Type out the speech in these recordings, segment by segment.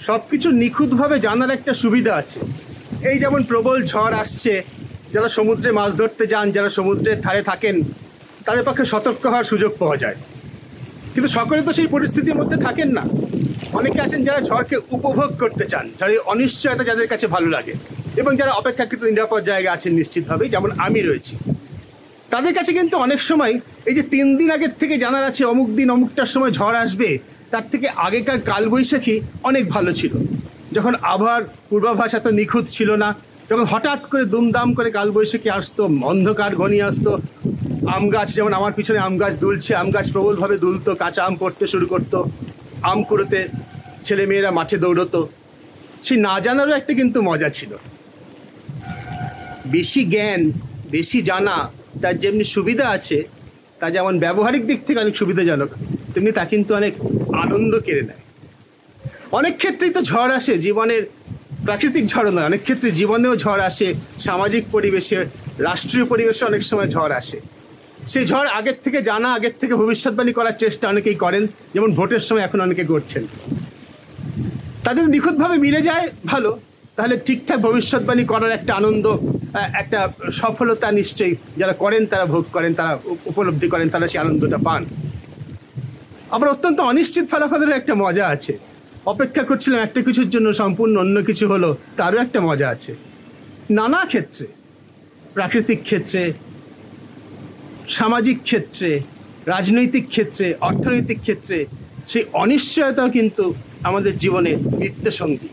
সবকিছু নিখুঁতভাবে জানার একটা সুবিধা আছে। এই যেমন প্রবল ঝড় আসছে, যারা সমুদ্রে মাছ ধরতে যান, যারা সমুদ্রের ধারে থাকেন, তাদের পক্ষে সতর্ক হওয়ার সুযোগ পাওয়া যায়। কিন্তু সকলে তো সেই পরিস্থিতির মধ্যে থাকেন না। অনেকে আছেন যারা ঝড়কে উপভোগ করতে চান, ঝড়ের অনিশ্চয়তা যাদের কাছে ভালো লাগে, এবং যারা অপেক্ষাকৃত নিরাপদ জায়গায় আছেন নিশ্চিতভাবেই, যেমন আমি রয়েছি। তাদের কাছে কিন্তু অনেক সময় এই যে 3 দিন আগের থেকে জানার আছে অমুক দিন অমুকটার সময় ঝড় আসবে, তার থেকে আগেকার কালবৈশাখী অনেক ভালো ছিল, যখন আবহাওয়ার পূর্বাভাস এত নিখুঁত ছিল না, যখন হঠাৎ করে দুমদাম করে কালবৈশাখী আসতো, অন্ধকার ঘনিয়ে আসতো, আম গাছ, যেমন আমার পিছনে আম গাছ দুলছে, আম গাছ প্রবলভাবে দুলতো, কাঁচা আম পড়তে শুরু করতো, আম কুড়োতে ছেলেমেয়েরা মাঠে দৌড়তো। সেই না জানারও একটা কিন্তু মজা ছিল। বেশি জ্ঞান, বেশি জানা, তার যেমনি সুবিধা আছে, তা যেমন ব্যবহারিক দিক থেকে অনেক সুবিধাজনক, তেমনি তা কিন্তু অনেক আনন্দ কেড়ে নেয়। অনেক ক্ষেত্রেই তো ঝড় আসে জীবনের, প্রাকৃতিক ঝড় নয়, অনেক ক্ষেত্রে জীবনেও ঝড় আসে, সামাজিক পরিবেশে, রাষ্ট্রীয় পরিবেশে অনেক সময় ঝড় আসে। সেই ঝড় আগের থেকে জানা, আগের থেকে ভবিষ্যৎবাণী করার চেষ্টা অনেকেই করেন, যেমন ভোটের সময় এখন অনেকে করছেন। তা যদি নিখুঁতভাবে মিলে যায় ভালো, তাহলে ঠিকঠাক ভবিষ্যৎবাণী করার একটা আনন্দ, একটা সফলতা নিশ্চয়ই যারা করেন তারা ভোগ করেন, তারা উপলব্ধি করেন, তারা সেই আনন্দটা পান। আবার অত্যন্ত অনিশ্চিত ফলাফলের একটা মজা আছে। অপেক্ষা করছিলাম একটা কিছুর জন্য, সম্পূর্ণ অন্য কিছু হলো, তারও একটা মজা আছে। নানা ক্ষেত্রে, প্রাকৃতিক ক্ষেত্রে, সামাজিক ক্ষেত্রে, রাজনৈতিক ক্ষেত্রে, অর্থনৈতিক ক্ষেত্রে সেই অনিশ্চয়তাও কিন্তু আমাদের জীবনে নিত্যসঙ্গী।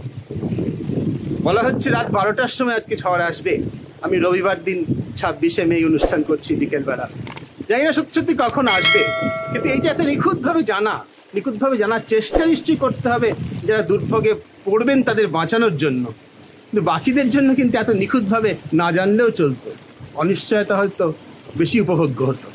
বলা হচ্ছে রাত 12টার সময় আজকে ঝড় আসবে। আমি রবিবার দিন 26শে মে অনুষ্ঠান করছি বিকেলবেলা, জানি না সত্যি সত্যি কখন আসবে, কিন্তু এই যে এত নিখুঁতভাবে জানা, নিখুঁতভাবে জানার চেষ্টা নিশ্চয়ই করতে হবে যারা দুর্ভোগে পড়বেন তাদের বাঁচানোর জন্য। কিন্তু বাকিদের জন্য কিন্তু এত নিখুঁতভাবে না জানলেও চলতো, অনিশ্চয়তা হয়তো বেশি উপভোগ্য হতো।